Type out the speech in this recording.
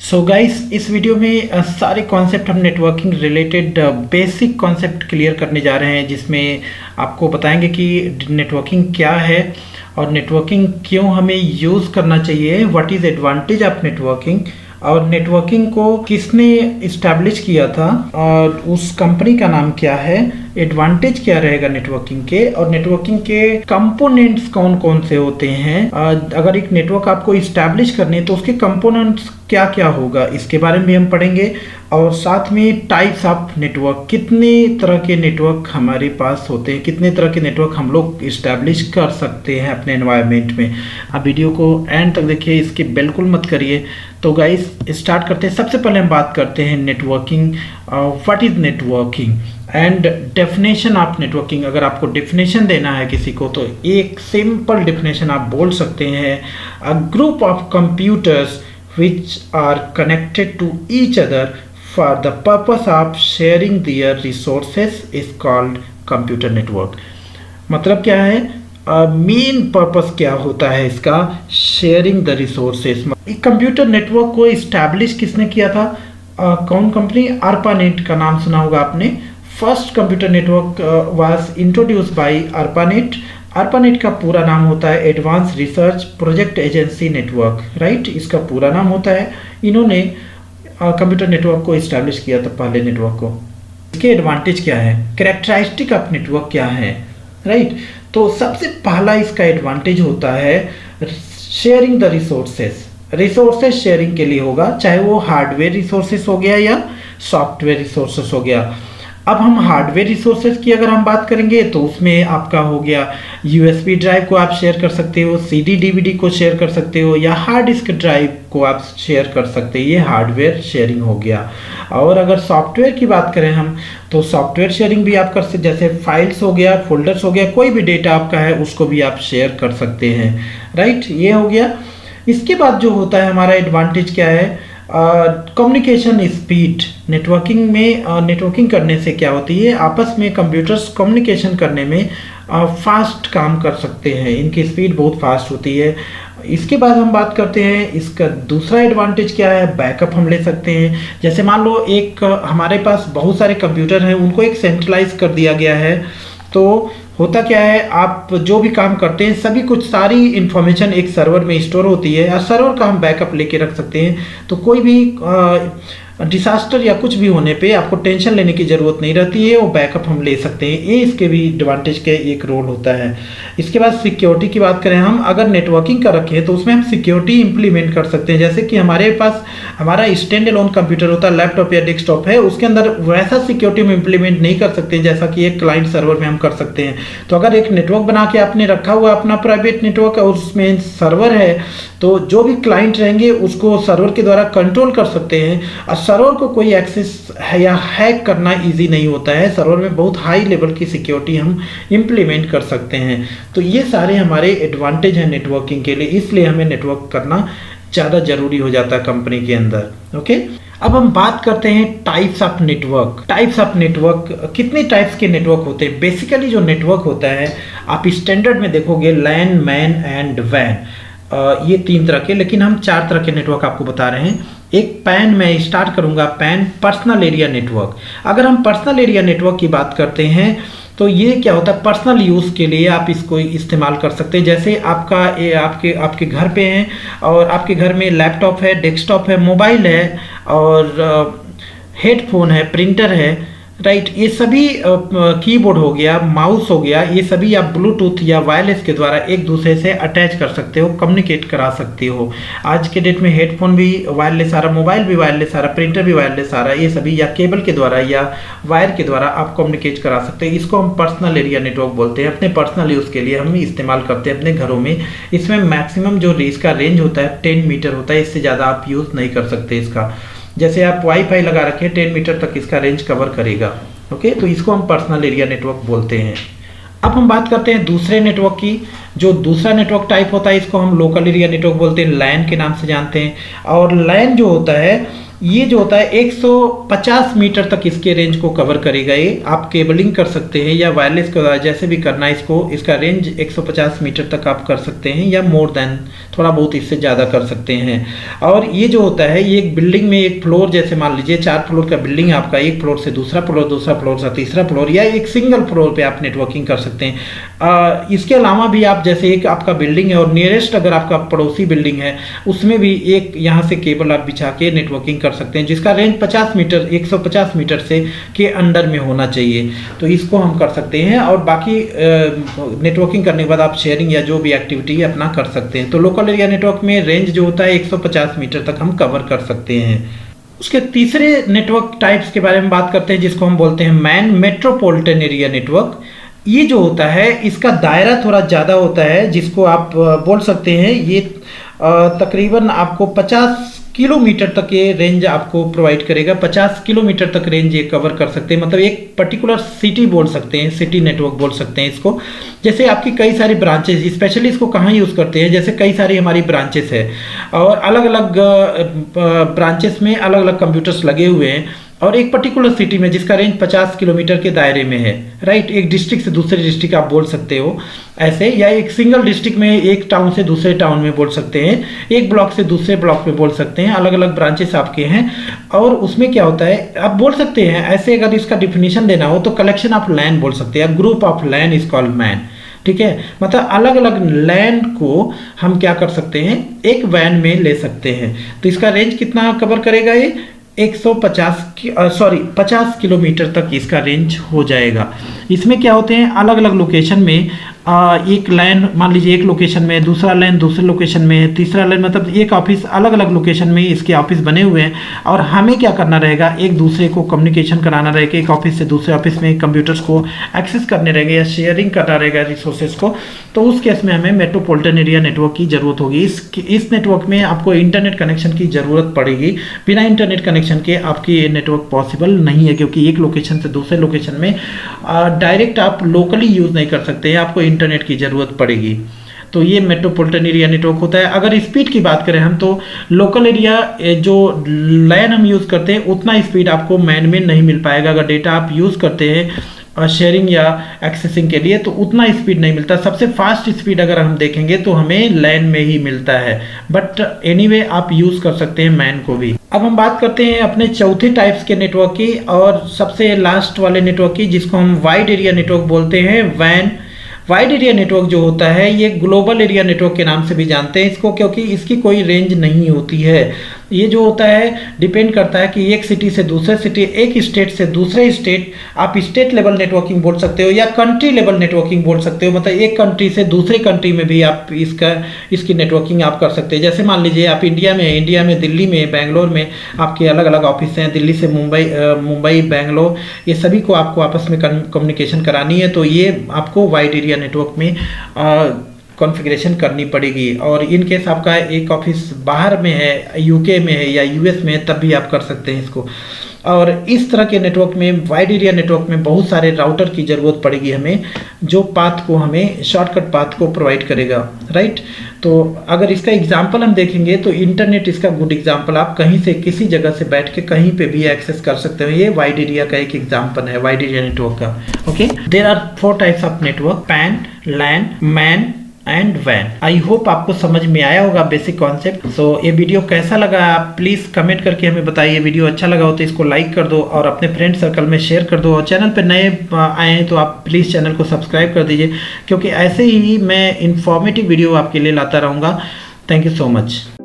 So guys, इस video में सारे कॉन्सेप्ट हम networking related basic concept clear करने जा रहे हैं, जिसमें आपको बताएंगे कि नेटवर्किंग क्या है और नेटवर्किंग क्यों हमें यूज़ करना चाहिए, what is advantage of networking, और नेटवर्किंग को किसने इस्टेब्लिश किया था और उस कंपनी का नाम क्या है, एडवांटेज क्या रहेगा नेटवर्किंग के, और नेटवर्किंग के कंपोनेंट्स कौन कौन से होते हैं। अगर एक नेटवर्क आपको इस्टेब्लिश करनी है तो उसके कंपोनेंट्स क्या क्या होगा, इसके बारे में भी हम पढ़ेंगे। और साथ में टाइप्स ऑफ नेटवर्क, कितने तरह के नेटवर्क हमारे पास होते हैं, कितने तरह के नेटवर्क हम लोग इस्टेब्लिश कर सकते हैं अपने एनवायरनमेंट में। आप वीडियो को एंड तक देखिए, इसकी बिल्कुल मत करिए। तो गाइस स्टार्ट करते हैं। सबसे पहले हम बात करते हैं networking, what is networking and definition of networking. अगर आपको डेफिनेशन देना है किसी को तो एक सिंपल डेफिनेशन आप बोल सकते हैं, a group of computers which are connected to each other for the purpose of sharing their resources is called computer network। मतलब क्या है, मेन पर्पस क्या होता है इसका, sharing the resources. Computer network को इस्टेब्लिश किसने किया था, कौन कंपनी, ARPANET का नाम सुना होगा आपने। First computer network was introduced by ARPANET। ARPANET का पूरा नाम होता है advance research project agency network, right, इसका पूरा नाम होता है। इन्होंने कंप्यूटर नेटवर्क को इस्टेब्लिश किया था, पहले नेटवर्क को। इसके एडवांटेज क्या है, कैरेक्टरिस्टिक ऑफ नेटवर्क क्या है, राइट। तो सबसे पहला इसका एडवांटेज होता है sharing the resources. Resources sharing के लिए होगा, चाहे वो हार्डवेयर रिसोर्सेस हो गया या सॉफ्टवेयर रिसोर्सेस हो गया। अब हम हार्डवेयर रिसोर्सेज की अगर हम बात करेंगे तो उसमें आपका हो गया USB ड्राइव को आप शेयर कर सकते हो, CD DVD को शेयर कर सकते हो, या हार्ड डिस्क ड्राइव को आप शेयर कर सकते हो। ये हार्डवेयर शेयरिंग हो गया। और अगर सॉफ्टवेयर की बात करें हम तो सॉफ्टवेयर शेयरिंग भी आप कर सकते, जैसे फाइल्स हो गया, फोल्डर्स हो गया, कोई भी डेटा आपका है उसको भी आप शेयर कर सकते हैं, राइट। ये हो गया। इसके बाद जो होता है हमारा एडवांटेज क्या है, कम्युनिकेशन स्पीड। नेटवर्किंग में नेटवर्किंग करने से क्या होती है, आपस में कंप्यूटर्स कम्युनिकेशन करने में फास्ट काम कर सकते हैं, इनकी स्पीड बहुत फास्ट होती है। इसके बाद हम बात करते हैं इसका दूसरा एडवांटेज क्या है, बैकअप हम ले सकते हैं। जैसे मान लो एक हमारे पास बहुत सारे कंप्यूटर हैं, उनको एक सेंट्रलाइज कर दिया गया है, तो होता क्या है, आप जो भी काम करते हैं सभी कुछ सारी इंफॉर्मेशन एक सर्वर में स्टोर होती है, और सर्वर का हम बैकअप लेके रख सकते हैं। तो कोई भी डिसास्टर या कुछ भी होने पे आपको टेंशन लेने की ज़रूरत नहीं रहती है, वो बैकअप हम ले सकते हैं। ये इसके भी एडवांटेज के एक रोल होता है। इसके बाद सिक्योरिटी की बात करें हम, अगर नेटवर्किंग कर रखे हैं तो उसमें हम सिक्योरिटी इंप्लीमेंट कर सकते हैं। जैसे कि हमारे पास हमारा स्टैंड अलोन कंप्यूटर होता है, लैपटॉप या डेस्कटॉप है, उसके अंदर वैसा सिक्योरिटी हम इंप्लीमेंट नहीं कर सकते जैसा कि एक क्लाइंट सर्वर में हम कर सकते हैं। तो अगर एक नेटवर्क बना के आपने रखा हुआ अपना प्राइवेट नेटवर्क और उसमें सर्वर है, तो जो भी क्लाइंट रहेंगे उसको सर्वर के द्वारा कंट्रोल कर सकते हैं। और सर्वर को कोई एक्सेस है या हैक करना इजी नहीं होता है, सर्वर में बहुत हाई लेवल की सिक्योरिटी हम इंप्लीमेंट कर सकते हैं। तो ये सारे हमारे एडवांटेज हैं नेटवर्किंग के लिए, इसलिए हमें नेटवर्क करना ज़्यादा ज़रूरी हो जाता है कंपनी के अंदर। ओके, अब हम बात करते हैं types of network. Types of network, कितने टाइप्स के नेटवर्क होते हैं। बेसिकली जो नेटवर्क होता है आप स्टैंडर्ड में देखोगे, लैन, मैन एंड वैन, ये 3 तरह के, लेकिन हम 4 तरह के नेटवर्क आपको बता रहे हैं। एक पैन, मैं स्टार्ट करूंगा, पैन पर्सनल एरिया नेटवर्क। अगर हम पर्सनल एरिया नेटवर्क की बात करते हैं तो ये क्या होता है, पर्सनल यूज़ के लिए आप इसको इस्तेमाल कर सकते हैं। जैसे आपके घर पे हैं और आपके घर में लैपटॉप है, डेस्कटॉप है, मोबाइल है और हेडफोन है, प्रिंटर है, राइट। ये सभी कीबोर्ड हो गया, माउस हो गया, ये सभी आप ब्लूटूथ या वायरलेस के द्वारा एक दूसरे से अटैच कर सकते हो, कम्युनिकेट करा सकते हो। आज के डेट में हेडफोन भी वायरलेस आ रहा, मोबाइल भी वायरलेस आ रहा, प्रिंटर भी वायरलेस आ रहा, ये सभी या केबल के द्वारा या वायर के द्वारा आप कम्युनिकेट करा सकते हैं। इसको हम पर्सनल एरिया नेटवर्क बोलते हैं। अपने पर्सनल यूज़ के लिए हम इस्तेमाल करते हैं अपने घरों में। इसमें मैक्सिमम जो इसका रेंज होता है 10 मीटर होता है, इससे ज़्यादा आप यूज़ नहीं कर सकते इसका। जैसे आप वाईफाई लगा रखे हैं, 10 मीटर तक इसका रेंज कवर करेगा। ओके, तो इसको हम पर्सनल एरिया नेटवर्क बोलते हैं। अब हम बात करते हैं दूसरे नेटवर्क की। जो दूसरा नेटवर्क टाइप होता है इसको हम लोकल एरिया नेटवर्क बोलते हैं, लैन के नाम से जानते हैं। और लैन जो होता है ये जो होता है 150 मीटर तक इसके रेंज को कवर करेगा। ये आप केबलिंग कर सकते हैं या वायरलेस का जैसे भी करना है इसको, इसका रेंज 150 मीटर तक आप कर सकते हैं या मोर देन थोड़ा बहुत इससे ज़्यादा कर सकते हैं। और ये जो होता है ये एक बिल्डिंग में एक फ्लोर, जैसे मान लीजिए 4 फ्लोर का बिल्डिंग है आपका, एक फ्लोर से दूसरा फ्लोर, दूसरा फ्लोर से तीसरा फ्लोर, या एक सिंगल फ्लोर पे आप नेटवर्किंग कर सकते हैं। इसके अलावा भी आप जैसे एक आपका बिल्डिंग है और नियरेस्ट अगर आपका पड़ोसी बिल्डिंग है उसमें भी एक यहाँ से केबल आप बिछा के नेटवर्किंग कर सकते हैं, जिसका रेंज 50 मीटर 150 मीटर से के अंडर में होना चाहिए। तो इसको हम कर सकते हैं और बाकी नेटवर्किंग करने के बाद आप शेयरिंग या जो भी एक्टिविटी अपना कर सकते हैं। तो लोकल एरिया नेटवर्क में रेंज जो होता है 150 मीटर तक हम कवर कर सकते हैं। उसके तीसरे नेटवर्क टाइप्स के बारे में बात करते हैं जिसको हम बोलते हैं मैन मेट्रोपॉलिटन एरिया नेटवर्क। ये जो होता है इसका दायरा थोड़ा ज़्यादा होता है, जिसको आप बोल सकते हैं ये तकरीबन आपको 50 किलोमीटर तक ये रेंज आपको प्रोवाइड करेगा। 50 किलोमीटर तक रेंज ये कवर कर सकते हैं, मतलब एक पर्टिकुलर सिटी बोल सकते हैं, सिटी नेटवर्क बोल सकते हैं इसको। जैसे आपकी कई सारी ब्रांचेस, स्पेशली इसको कहाँ यूज़ करते हैं, जैसे कई सारी हमारी ब्रांचेस है और अलग अलग ब्रांचेस में अलग अलग कंप्यूटर्स लगे हुए हैं और एक पर्टिकुलर सिटी में जिसका रेंज 50 किलोमीटर के दायरे में है, राइट। एक डिस्ट्रिक्ट से दूसरे डिस्ट्रिक्ट आप बोल सकते हो ऐसे, या एक सिंगल डिस्ट्रिक्ट में एक टाउन से दूसरे टाउन में बोल सकते हैं, एक ब्लॉक से दूसरे ब्लॉक में बोल सकते हैं। अलग अलग ब्रांचेस आपके हैं और उसमें क्या होता है आप बोल सकते हैं ऐसे, अगर इसका डिफिनीशन देना हो तो कलेक्शन ऑफ लैन बोल सकते हैं, group of LAN is called MAN, ठीक है। मतलब अलग अलग लैंड को हम क्या कर सकते हैं, एक वैन में ले सकते हैं। तो इसका रेंज कितना कवर करेगा ये 50 किलोमीटर तक इसका रेंज हो जाएगा। इसमें क्या होते हैं अलग अलग लोकेशन में एक लाइन मान लीजिए एक लोकेशन में, दूसरा लाइन दूसरे लोकेशन में, तीसरा लाइन, मतलब एक ऑफिस अलग अलग लोकेशन में इसके ऑफिस बने हुए हैं और हमें क्या करना रहेगा, एक दूसरे को कम्युनिकेशन कराना रहेगा, एक ऑफिस से दूसरे ऑफिस में कंप्यूटर्स को एक्सेस करने रहेगा या शेयरिंग करना रहेगा रिसोर्सेज को। तो उस केस में हमें मेट्रोपॉलिटन एरिया नेटवर्क की ज़रूरत होगी। इस नेटवर्क में आपको इंटरनेट कनेक्शन की ज़रूरत पड़ेगी। बिना इंटरनेट कनेक्शन के आपकी ये नेटवर्क पॉसिबल नहीं है, क्योंकि एक लोकेशन से दूसरे लोकेशन में डायरेक्ट आप लोकली यूज़ नहीं कर सकते हैं, आपको इंटरनेट की ज़रूरत पड़ेगी। तो ये मेट्रोपॉलिटन एरिया नेटवर्क होता है। अगर स्पीड की बात करें हम, तो लोकल एरिया जो लैन हम यूज़ करते हैं उतना स्पीड आपको मैन में नहीं मिल पाएगा। अगर डेटा आप यूज़ करते हैं शेयरिंग या एक्सेसिंग के लिए तो उतना स्पीड नहीं मिलता। सबसे फास्ट स्पीड अगर हम देखेंगे तो हमें लैन में ही मिलता है, बट एनीवे आप यूज़ कर सकते हैं मैन को भी। अब हम बात करते हैं अपने चौथे टाइप्स के नेटवर्क की और सबसे लास्ट वाले नेटवर्क की, जिसको हम वाइड एरिया नेटवर्क बोलते हैं, वैन। वाइड एरिया नेटवर्क जो होता है ये ग्लोबल एरिया नेटवर्क के नाम से भी जानते हैं इसको, क्योंकि इसकी कोई रेंज नहीं होती है। ये जो होता है डिपेंड करता है कि एक सिटी से दूसरे सिटी, एक स्टेट से दूसरे स्टेट, आप स्टेट लेवल नेटवर्किंग बोल सकते हो या कंट्री लेवल नेटवर्किंग बोल सकते हो। मतलब एक कंट्री से दूसरे कंट्री में भी आप इसकी नेटवर्किंग आप कर सकते हैं। जैसे मान लीजिए आप इंडिया में दिल्ली में, बेंगलोर में आपके अलग अलग ऑफिस हैं, दिल्ली से मुंबई, बेंगलोर, ये सभी को आपको आपस में कम्युनिकेशन करानी है। तो ये आपको वाइड एरिया नेटवर्क में कॉन्फ़िगरेशन करनी पड़ेगी। और इन केस आपका एक ऑफिस बाहर में है, यूके में है या यूएस में है, तब भी आप कर सकते हैं इसको। और इस तरह के नेटवर्क में, वाइड एरिया नेटवर्क में बहुत सारे राउटर की ज़रूरत पड़ेगी हमें, जो पाथ को हमें शॉर्टकट पाथ को प्रोवाइड करेगा, राइट। तो अगर इसका एग्जांपल हम देखेंगे तो इंटरनेट इसका गुड एग्जांपल, आप कहीं से किसी जगह से बैठ के कहीं पे भी एक्सेस कर सकते हो। ये वाइड एरिया का एक एग्जांपल है, वाइड एरिया नेटवर्क का। Okay, there are 4 types of network, PAN, LAN, MAN and वैन। आई होप आपको समझ में आया होगा बेसिक कॉन्सेप्ट। सो ये वीडियो कैसा लगा आप प्लीज़ कमेंट करके हमें बताइए। वीडियो अच्छा लगा हो तो इसको लाइक कर दो और अपने फ्रेंड सर्कल में शेयर कर दो। और चैनल पर नए आए हैं तो आप प्लीज़ चैनल को सब्सक्राइब कर दीजिए, क्योंकि ऐसे ही मैं इंफॉर्मेटिव वीडियो आपके लिए लाता रहूँगा। Thank you so much.